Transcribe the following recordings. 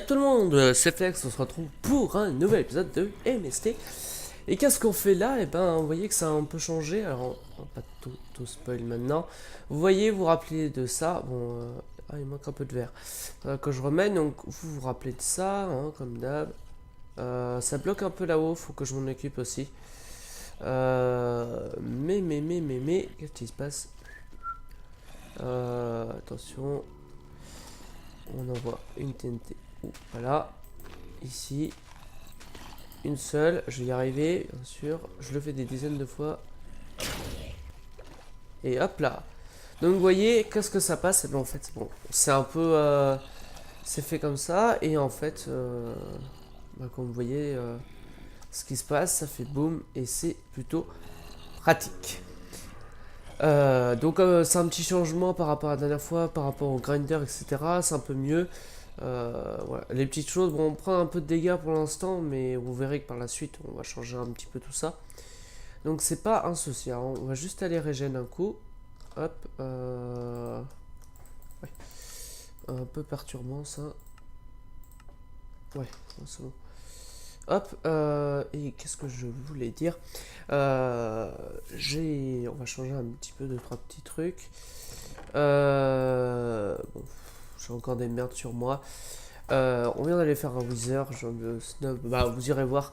tout le monde, c'est Flex, on se retrouve pour un nouvel épisode de MST. Et qu'est-ce qu'on fait là? Et ben, vous voyez que ça a un peu changé, alors on va pas tout spoil maintenant. Vous voyez, vous vous rappelez de ça, bon, ah, il manque un peu de verre. Que je remets, donc vous vous rappelez de ça, hein, comme d'hab. Ça bloque un peu là-haut, faut que je m'en occupe aussi. Mais, qu'est-ce qui se passe? Attention, on envoie une TNT. Voilà, ici, une seule, je vais y arriver, bien sûr, je le fais des dizaines de fois, et hop là. Donc vous voyez, qu'est-ce que ça passe? Et bien, en fait, bon, c'est un peu, c'est fait comme ça, et en fait, comme vous voyez, ce qui se passe, ça fait boum, et c'est plutôt pratique. Donc c'est un petit changement par rapport à la dernière fois, par rapport au grinder, etc. C'est un peu mieux. Voilà. Les petites choses, bon, on prend un peu de dégâts pour l'instant, mais vous verrez que par la suite, on va changer un petit peu tout ça. Donc c'est pas un souci. Alors, on va juste aller régénérer un coup. Hop. Ouais. Un peu perturbant ça. Ouais, c'est bon. Hop, et qu'est-ce que je voulais dire? On va changer un petit peu de trois petits trucs. Bon, j'ai encore des merdes sur moi. On vient d'aller faire un Wither, je me snub, bah vous irez voir,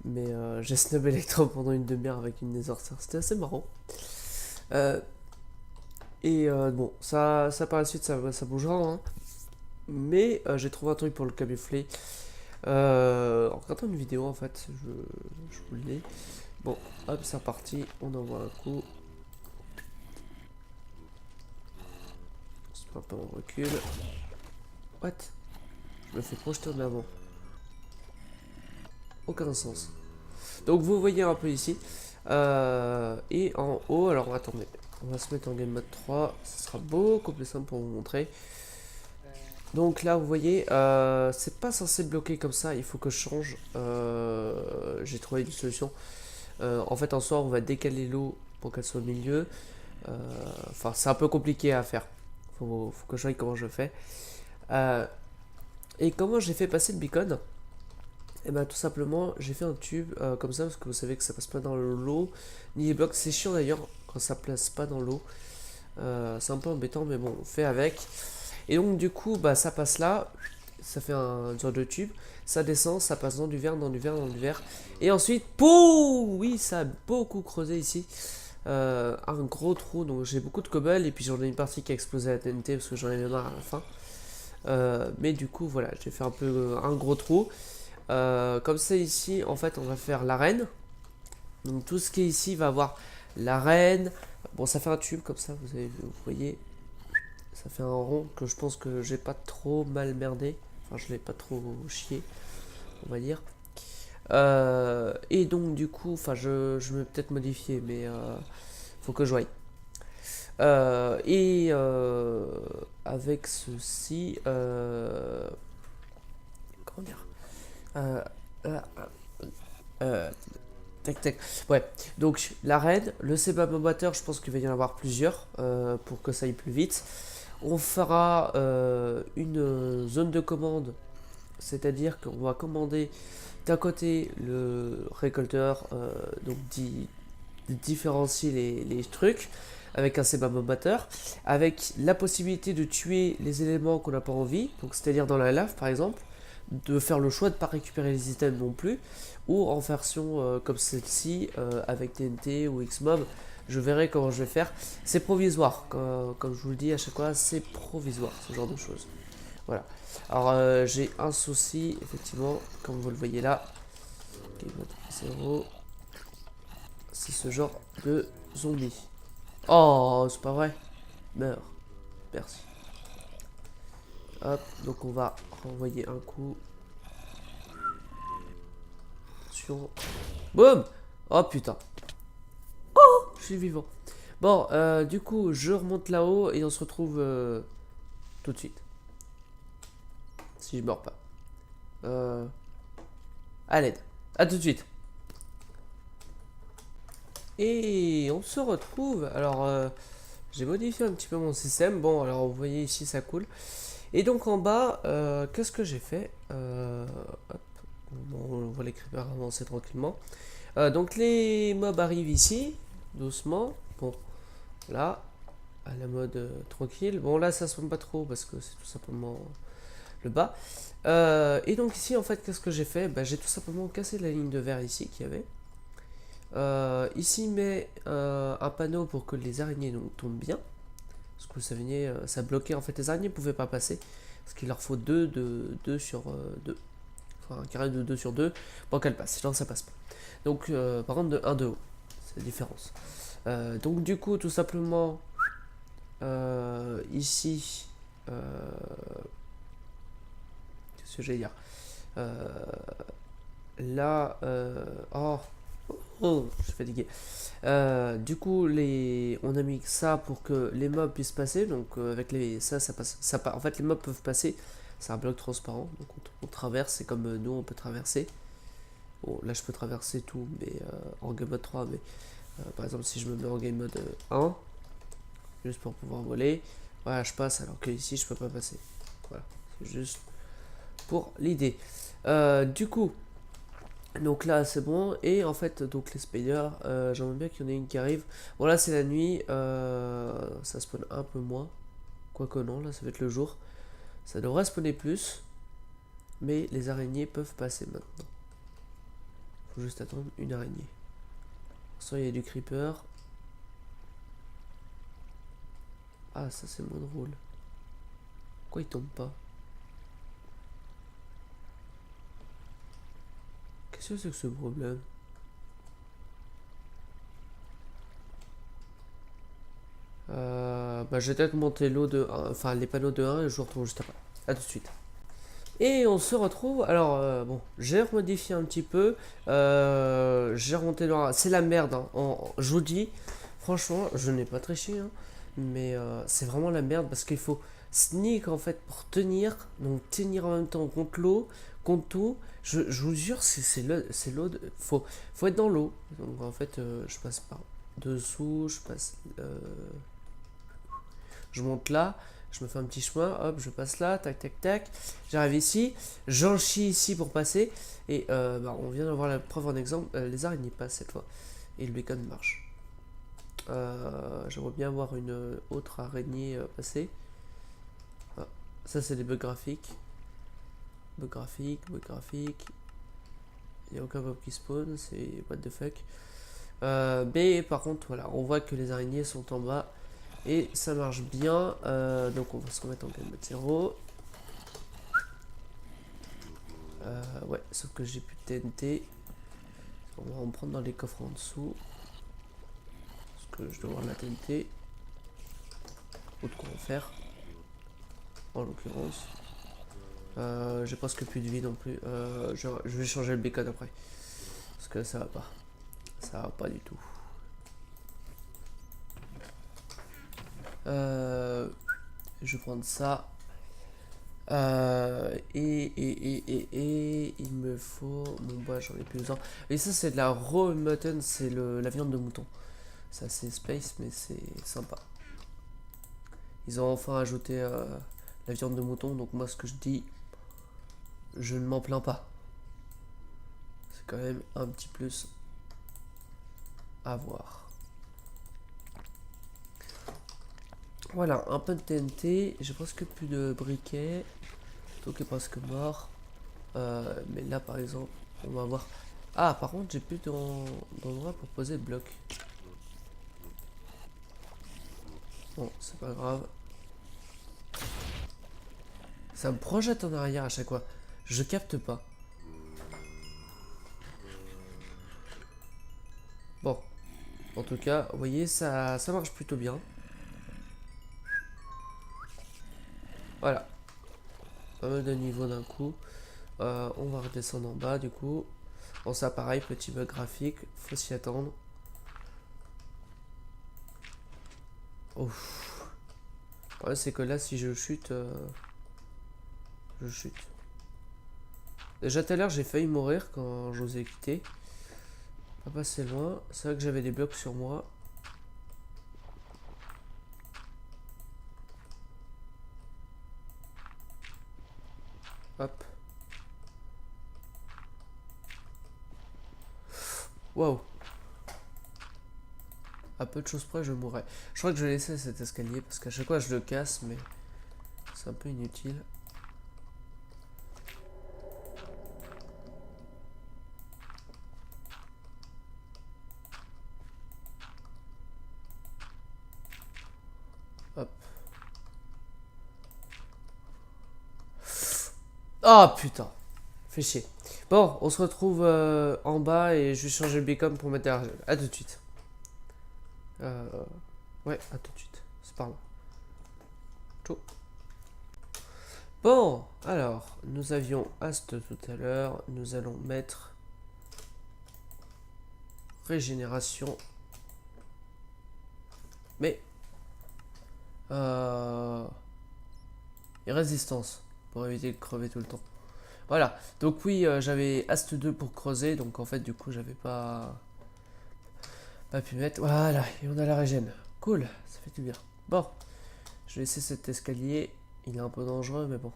mais j'ai snub Electro pendant une demi-heure avec une Nether Star, c'était assez marrant. Bon, ça par la suite ça bougera, hein. Mais j'ai trouvé un truc pour le camoufler. En regardant une vidéo en fait, je vous le dis. Bon, hop, c'est reparti, on envoie un coup. C'est pas on recule. What? Je me fais projeter de l'avant. Aucun sens. Donc vous voyez un peu ici. Et en haut, alors attendez, on va se mettre en game mode 3, ce sera beaucoup plus simple pour vous montrer. Donc là vous voyez, c'est pas censé bloquer comme ça, il faut que je change. J'ai trouvé une solution. En fait en soi on va décaler l'eau pour qu'elle soit au milieu. Enfin c'est un peu compliqué à faire. Faut que je voie comment je fais. Et comment j'ai fait passer le beacon? Et ben tout simplement j'ai fait un tube comme ça parce que vous savez que ça passe pas dans l'eau ni les blocs. C'est chiant d'ailleurs quand ça place pas dans l'eau. C'est un peu embêtant mais bon on fait avec. Et donc du coup bah ça passe là, ça fait un genre de tube, ça descend, ça passe dans du verre, dans du verre, dans du verre. Et ensuite, pouh, oui ça a beaucoup creusé ici. Un gros trou, donc j'ai beaucoup de cobble et puis j'en ai une partie qui a explosé à la TNT parce que j'en avais marre à la fin. Mais du coup voilà, j'ai fait un peu un gros trou. Comme ça ici en fait on va faire l'arène. Donc tout ce qui est ici va avoir l'arène. Bon ça fait un tube comme ça, vous voyez. Ça fait un rond que je pense que j'ai pas trop mal merdé. Enfin, je l'ai pas trop chié, on va dire. Et donc, du coup, enfin, je vais peut-être modifier, mais faut que je voie. Avec ceci, comment dire euh, euh, euh, Tac tac. Ouais, donc l'arène, le sébamomateur, je pense qu'il va y en avoir plusieurs pour que ça aille plus vite. On fera une zone de commande, c'est-à-dire qu'on va commander d'un côté le récolteur, donc différencier les trucs avec un sébamomateur, avec la possibilité de tuer les éléments qu'on n'a pas envie, donc c'est-à-dire dans la lave par exemple, de faire le choix de ne pas récupérer les items non plus, ou en version comme celle-ci avec TNT ou Xmob. Je verrai comment je vais faire. C'est provisoire, comme je vous le dis à chaque fois, c'est provisoire ce genre de choses. Voilà. Alors j'ai un souci, effectivement, comme vous le voyez là. Game mode 0. C'est ce genre de zombie. Oh, c'est pas vrai. Meurs. Merci. Hop, donc on va renvoyer un coup. Attention. Boum. Oh putain. Je suis vivant. Bon, du coup, je remonte là-haut et on se retrouve tout de suite. Si je meurs pas. À l'aide. À tout de suite. Et on se retrouve. Alors, j'ai modifié un petit peu mon système. Bon, alors vous voyez ici, ça coule. Et donc en bas, qu'est-ce que j'ai fait? Hop, on voit les creepers avancer tranquillement. Donc les mobs arrivent ici, doucement. Bon, là, à la mode tranquille. Bon, là, ça se spawn pas trop parce que c'est tout simplement le bas. Et donc ici, en fait, qu'est-ce que j'ai fait? Bah, j'ai tout simplement cassé la ligne de verre ici qu'il y avait. Ici, met un panneau pour que les araignées tombent bien. Parce que vous savez, ça bloquait, en fait, les araignées ne pouvaient pas passer. Parce qu'il leur faut 2 sur 2. Enfin, un carré de 2 sur 2 pour qu'elles passent. Sinon, ça passe pas. Donc, par contre, de 1 de haut. C'est la différence. Donc, du coup, tout simplement, ici, qu'est-ce que j'allais dire? Là, oh, je suis fatigué. Du coup, on a mis ça pour que les mobs puissent passer. Donc, avec ça passe. En fait, les mobs peuvent passer. C'est un bloc transparent. Donc, on traverse. C'est comme nous, on peut traverser. Bon, là, je peux traverser tout, mais en game mode 3. Mais par exemple, si je me mets en game mode 1, juste pour pouvoir voler, voilà, je passe. Alors que ici, je peux pas passer. Voilà, c'est juste pour l'idée. Du coup. Donc là c'est bon, et en fait donc les spiders, j'aimerais bien qu'il y en ait une qui arrive. Bon là c'est la nuit, ça spawn un peu moins, quoique non, là ça va être le jour. Ça devrait spawner plus, mais les araignées peuvent passer maintenant. Faut juste attendre une araignée. Soit il y a du creeper. Ah ça c'est moins drôle. Pourquoi il tombe pas? Qu'est-ce que c'est que ce problème? Bah, je vais peut-être monter l'eau de 1, enfin les panneaux de 1 et je vous retrouve juste après. A tout de suite. Et on se retrouve. Alors, bon, j'ai remodifié un petit peu. J'ai remonté le. C'est la merde, hein. Je vous dis, franchement, je n'ai pas triché, hein, mais c'est vraiment la merde parce qu'il faut sneak en fait pour tenir. Donc, tenir en même temps contre l'eau, contre tout. Je vous jure, c'est l'eau. Faut être dans l'eau. Donc, en fait, je passe par dessous, je monte là, je me fais un petit chemin, hop, je passe là, tac, tac, tac, j'arrive ici, j'en chie ici pour passer, et bah, on vient d'avoir la preuve en exemple, les araignées passent cette fois, et le bacon marche. J'aimerais bien voir une autre araignée passer. Ah, ça c'est des bugs graphiques. Bugs graphiques, il n'y a aucun mob qui spawn, c'est what the fuck. Mais par contre, voilà, on voit que les araignées sont en bas. Et ça marche bien. Donc on va se remettre en game mode 0. Ouais, sauf que j'ai plus de TNT. On va en prendre dans les coffres en dessous. Parce que je dois avoir la TNT. Ou de quoi en faire. En l'occurrence. J'ai presque plus de vie non plus. Je vais changer le bacon après. Parce que ça va pas. Ça va pas du tout. Je vais prendre ça. Et il me faut. Bon bah j'en ai plus besoin. Et ça c'est de la raw mutton, c'est la viande de mouton. Ça c'est space mais c'est sympa. Ils ont enfin ajouté la viande de mouton, donc moi ce que je dis, je ne m'en plains pas. C'est quand même un petit plus à voir. Voilà, un peu de TNT, j'ai presque plus de briquets. Donc il est presque mort. Mais là par exemple, on va voir. Ah par contre j'ai plus d'endroit pour poser le bloc. Bon, c'est pas grave. Ça me projette en arrière à chaque fois. Je capte pas. Bon. En tout cas, vous voyez, ça marche plutôt bien. Voilà. Pas mal de niveau d'un coup. On va redescendre en bas du coup. Bon ça pareil, petit bug graphique. Faut s'y attendre. Ouf. Le problème c'est que là si je chute... je chute. Déjà tout à l'heure j'ai failli mourir quand j'osais quitter. Pas passer loin. C'est vrai que j'avais des blocs sur moi. Hop. Waouh. À peu de choses près, je mourrais. Je crois que je vais laisser cet escalier parce qu'à chaque fois je le casse, mais c'est un peu inutile. Hop. Oh putain. Fais chier. Bon, on se retrouve en bas et je vais changer le beacon pour mettre derrière. A tout de suite. Ouais, à tout de suite. C'est par là. Ciao. Bon, alors, nous avions Ast tout à l'heure. Nous allons mettre régénération. Mais et résistance pour éviter de crever tout le temps. Voilà, donc oui, j'avais Ast 2 pour creuser, donc en fait du coup j'avais pas pu mettre. Voilà, et on a la régène. Cool, ça fait du bien. Bon, je vais laisser cet escalier, il est un peu dangereux, mais bon.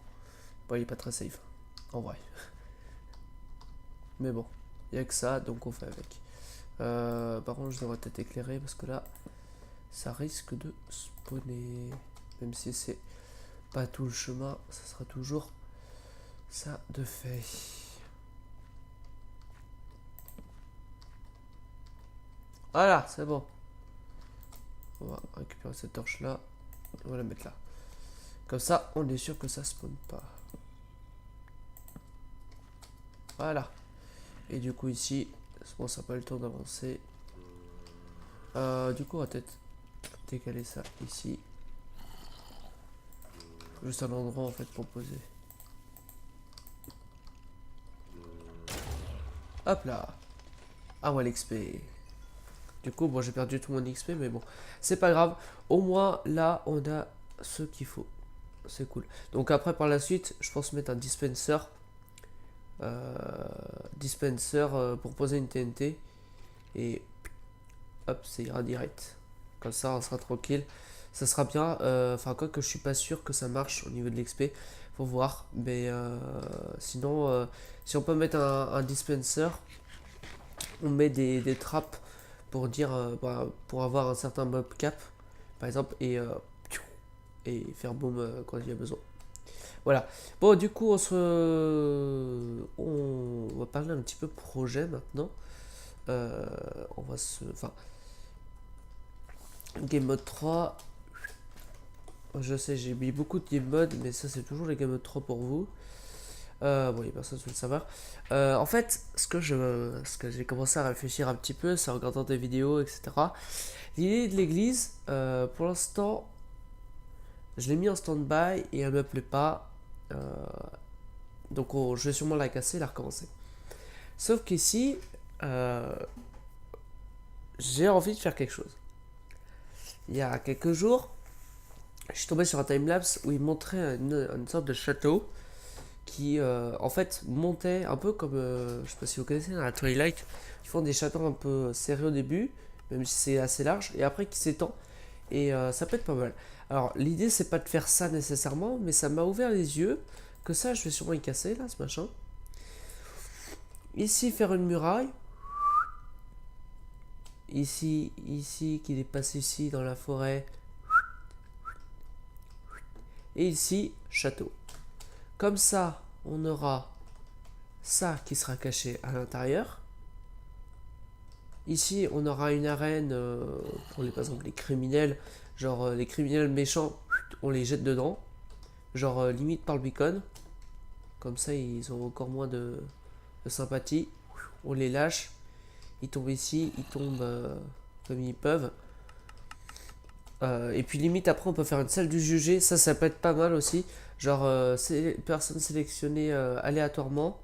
Bon, il est pas très safe, en vrai. Mais bon, il n'y a que ça, donc on fait avec. Par contre, je devrais peut-être éclairer, parce que là, ça risque de spawner. Même si c'est pas tout le chemin, ça sera toujours ça de fait. Voilà, c'est bon. On va récupérer cette torche là. On va la mettre là. Comme ça, on est sûr que ça spawn pas. Voilà. Et du coup ici, bon, ça n'a pas le temps d'avancer. Du coup, on va peut-être décaler ça ici. Juste un endroit en fait pour poser. Hop là. Ah ouais, l'XP. Du coup, bon, j'ai perdu tout mon XP, mais bon, c'est pas grave. Au moins, là, on a ce qu'il faut. C'est cool. Donc après, par la suite, je pense mettre un dispenser. Pour poser une TNT. Et hop, ça ira direct. Comme ça, on sera tranquille. Ça sera bien. Enfin, quoi que je suis pas sûr que ça marche au niveau de l'XP. Faut voir. Mais sinon, si on peut mettre un dispenser, on met des trappes pour dire pour avoir un certain mob cap par exemple et faire boom quand il y a besoin. Voilà. Bon, du coup, on va parler un petit peu projet maintenant. On va enfin, game mode 3. Je sais, j'ai mis beaucoup de game mode, mais ça c'est toujours les game mode 3 pour vous. Bon, il n'y a personne sur le serveur. En fait, ce que j'ai commencé à réfléchir un petit peu, c'est en regardant des vidéos, etc. L'idée de l'église, pour l'instant, je l'ai mis en stand-by et elle me plaît pas. Donc, je vais sûrement la casser et la recommencer. Sauf qu'ici, j'ai envie de faire quelque chose. Il y a quelques jours, je suis tombé sur un timelapse où il montrait une sorte de château qui en fait montait un peu comme, je sais pas si vous connaissez, dans la Twilight, ils font des châteaux un peu serrés au début, même si c'est assez large, et après qui s'étend, et ça peut être pas mal. Alors l'idée c'est pas de faire ça nécessairement, mais ça m'a ouvert les yeux, que ça je vais sûrement y casser là, ce machin. Ici faire une muraille, ici qui dépasse ici dans la forêt, et ici château. Comme ça, on aura ça qui sera caché à l'intérieur. Ici, on aura une arène pour par exemple les criminels. Genre les criminels méchants, on les jette dedans. Genre limite par le beacon. Comme ça, ils ont encore moins de sympathie. On les lâche. Ils tombent ici, ils tombent comme ils peuvent. Et puis limite après on peut faire une salle du jugé, ça peut être pas mal aussi. Genre personne sélectionnée aléatoirement,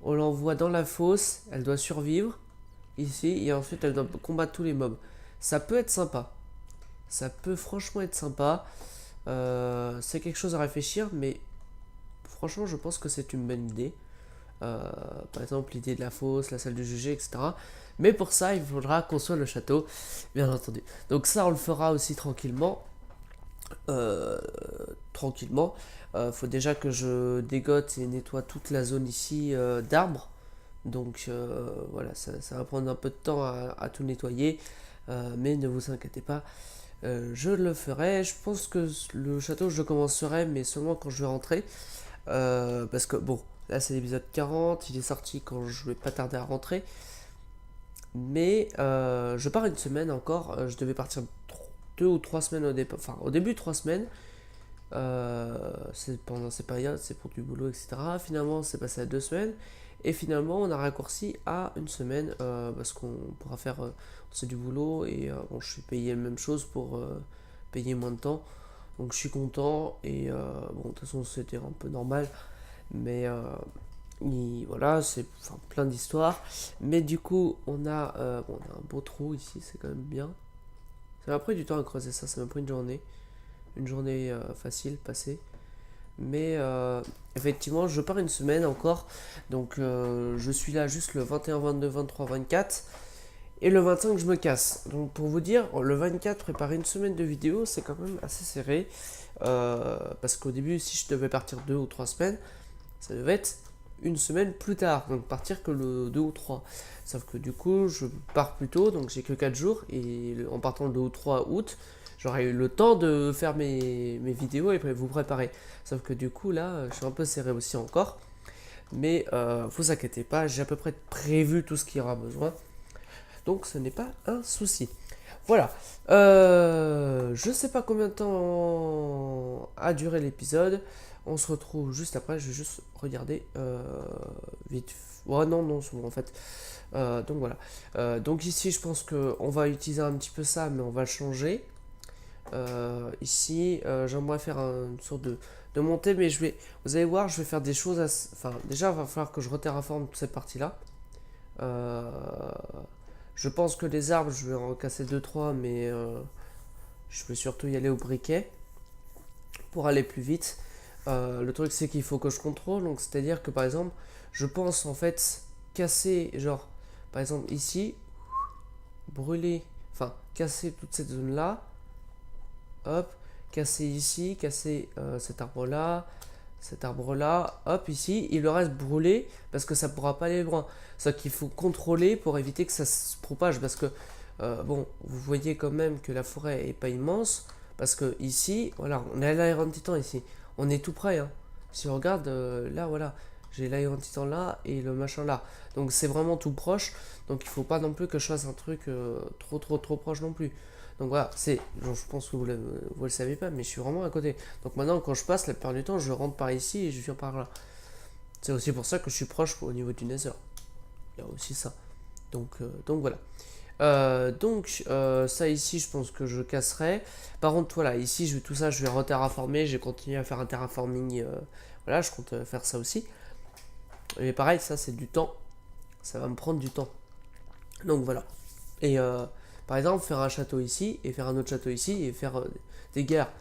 on l'envoie dans la fosse, elle doit survivre ici et ensuite elle doit combattre tous les mobs. Ça peut être sympa, ça peut franchement être sympa. C'est quelque chose à réfléchir, mais franchement je pense que c'est une bonne idée. Par exemple l'idée de la fosse, la salle du jugé, etc. Mais pour ça, il faudra construire le château, bien entendu. Donc ça, on le fera aussi tranquillement. euh, tranquillement. Faut déjà que je dégote et nettoie toute la zone ici d'arbres. Donc voilà, ça va prendre un peu de temps à tout nettoyer. Mais ne vous inquiétez pas, je le ferai. Je pense que le château, je le commencerai, mais seulement quand je vais rentrer. Parce que bon, là c'est l'épisode 40, il est sorti quand je vais pas tarder à rentrer. Mais je pars une semaine encore. Je devais partir 2 ou 3 semaines au départ. Enfin, au début, 3 semaines. C'est pendant ces périodes, c'est pour du boulot, etc. Finalement, c'est passé à 2 semaines. Et finalement, on a raccourci à une semaine parce qu'on pourra faire c'est du boulot et bon, je suis payé la même chose pour payer moins de temps. Donc je suis content et bon, de toute façon, c'était un peu normal. Mais voilà, c'est enfin, plein d'histoires. Mais du coup, bon, on a un beau trou ici, c'est quand même bien. Ça m'a pris du temps à creuser ça, ça m'a pris une journée. Une journée facile passée. Mais effectivement, je pars une semaine encore. Donc je suis là juste le 21, 22, 23, 24. Et le 25, je me casse. Donc pour vous dire, le 24, préparer une semaine de vidéo, c'est quand même assez serré. Parce qu'au début, si je devais partir 2 ou 3 semaines, ça devait être une semaine plus tard. Donc partir que le 2 ou 3. Sauf que du coup, je pars plus tôt, donc j'ai que 4 jours. Et en partant le 2 ou 3 août, j'aurais eu le temps de faire mes vidéos et vous préparer. Sauf que du coup, là, je suis un peu serré aussi encore. Mais vous inquiétez pas, j'ai à peu près prévu tout ce qu'il y aura besoin. Donc ce n'est pas un souci. Voilà. Je sais pas combien de temps a duré l'épisode. On se retrouve juste après. Je vais juste regarder vite. Oh non, non, c'est bon en fait. Donc voilà. Donc ici, je pense qu'on va utiliser un petit peu ça, mais on va le changer. Ici, j'aimerais faire une sorte de montée, mais vous allez voir, je vais faire des choses. Enfin, déjà, il va falloir que je reterraforme cette partie-là. Euh, je pense que les arbres, je vais en casser deux trois, mais je vais surtout y aller au briquet pour aller plus vite. Le truc, c'est qu'il faut que je contrôle, donc c'est-à-dire que par exemple, je pense en fait casser, genre, par exemple ici, brûler, enfin, casser toute cette zone-là, hop, casser ici, casser cet arbre-là, hop, ici, il le reste brûlé parce que ça pourra pas aller loin. C'est qu'il faut contrôler pour éviter que ça se propage parce que, bon, vous voyez quand même que la forêt est pas immense parce que ici, voilà, on a l'Iron Titan ici, on est tout près, hein. Si on regarde, là, voilà, j'ai l'Iron Titan là et le machin là. Donc c'est vraiment tout proche, donc il faut pas non plus que je fasse un truc trop proche non plus. Donc voilà, je pense que vous le savez pas, mais je suis vraiment à côté. Donc maintenant, quand je passe, la plupart du temps, je rentre par ici et je viens par là. C'est aussi pour ça que je suis proche au niveau du Nether. Il y a aussi ça. Donc voilà. Ça ici, je pense que je casserai. Par contre, voilà, ici, tout ça, je vais reterraformer. J'ai continué à faire un terraforming. Voilà, je compte faire ça aussi. Mais pareil, ça, c'est du temps. Ça va me prendre du temps. Donc voilà. Et par exemple, faire un château ici, et faire un autre château ici, et faire des guerres.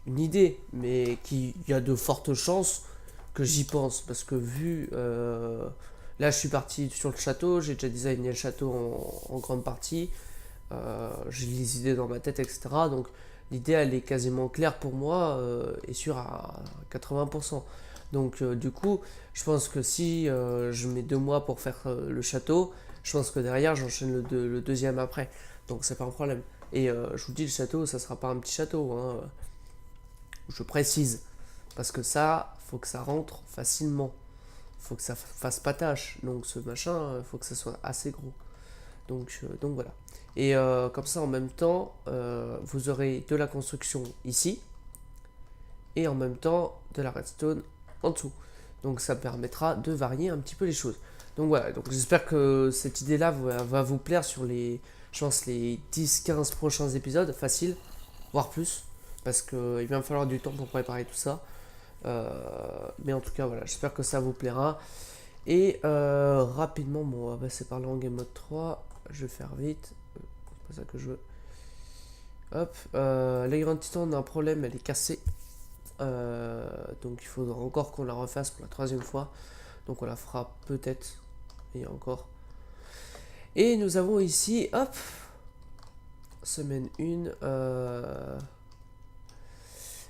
Une idée, mais qu'il y a de fortes chances que j'y pense. Parce que vu... là, je suis parti sur le château, j'ai déjà designé le château en grande partie. J'ai les idées dans ma tête, etc. Donc l'idée, elle est quasiment claire pour moi, et sûre à 80%. Donc du coup, je pense que si je mets 2 mois pour faire le château, je pense que derrière, j'enchaîne le deuxième après. Donc c'est pas un problème. Et je vous dis, le château, ça sera pas un petit château, hein. Je précise. Parce que ça, faut que ça rentre facilement. Faut que ça fasse pas tâche. Donc ce machin, faut que ça soit assez gros. Donc voilà. Et comme ça, en même temps, vous aurez de la construction ici. Et en même temps, de la redstone en dessous. Donc ça permettra de varier un petit peu les choses. Donc voilà, donc j'espère que cette idée-là va vous plaire sur je pense, les 10-15 prochains épisodes, facile, voire plus, parce qu'il va me falloir du temps pour préparer tout ça. Mais en tout cas, voilà, j'espère que ça vous plaira. Et rapidement, bon, on va passer par là en Game Mode 3, je vais faire vite, c'est pas ça que je veux. Hop, l'Iron Titan, on a un problème, elle est cassée. Donc il faudra encore qu'on la refasse pour la troisième fois. Donc on la fera peut-être, et encore. Et nous avons ici, hop, semaine 1.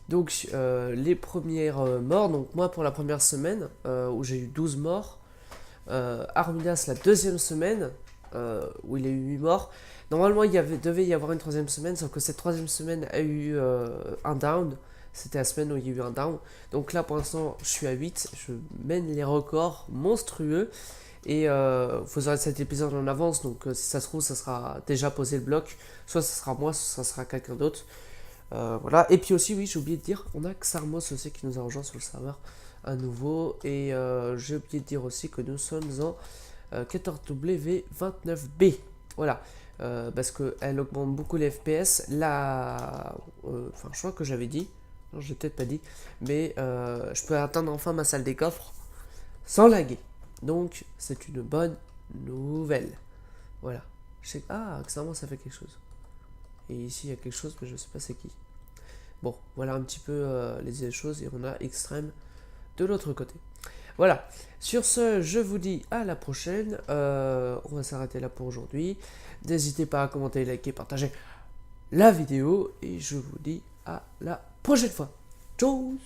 Donc les premières morts, donc moi pour la première semaine où j'ai eu 12 morts, Armidas la deuxième semaine où il a eu 8 morts. Normalement devait y avoir une troisième semaine, sauf que cette troisième semaine a eu un down. C'était la semaine où il y a eu un down. Donc là pour l'instant je suis à 8, je mène les records monstrueux. Et vous aurez cet épisode en avance, donc si ça se trouve ça sera déjà posé le bloc. Soit ça sera moi, soit ça sera quelqu'un d'autre. Voilà. Et puis aussi, oui, j'ai oublié de dire, on a Xarmos aussi qui nous a rejoint sur le serveur à nouveau. Et j'ai oublié de dire aussi que nous sommes en 14W29B. Voilà. Parce qu'elle augmente beaucoup les FPS. Là, enfin, je crois que j'avais dit. Non, j'ai peut-être pas dit. Mais je peux atteindre enfin ma salle des coffres sans laguer. Donc, c'est une bonne nouvelle. Voilà. Ah, Xarmos, ça fait quelque chose. Et ici, il y a quelque chose, mais je sais pas c'est qui. Bon, voilà un petit peu les choses. Et on a Extrême de l'autre côté. Voilà. Sur ce, je vous dis à la prochaine. On va s'arrêter là pour aujourd'hui. N'hésitez pas à commenter, liker, partager la vidéo. Et je vous dis à la prochaine fois. Tchuss!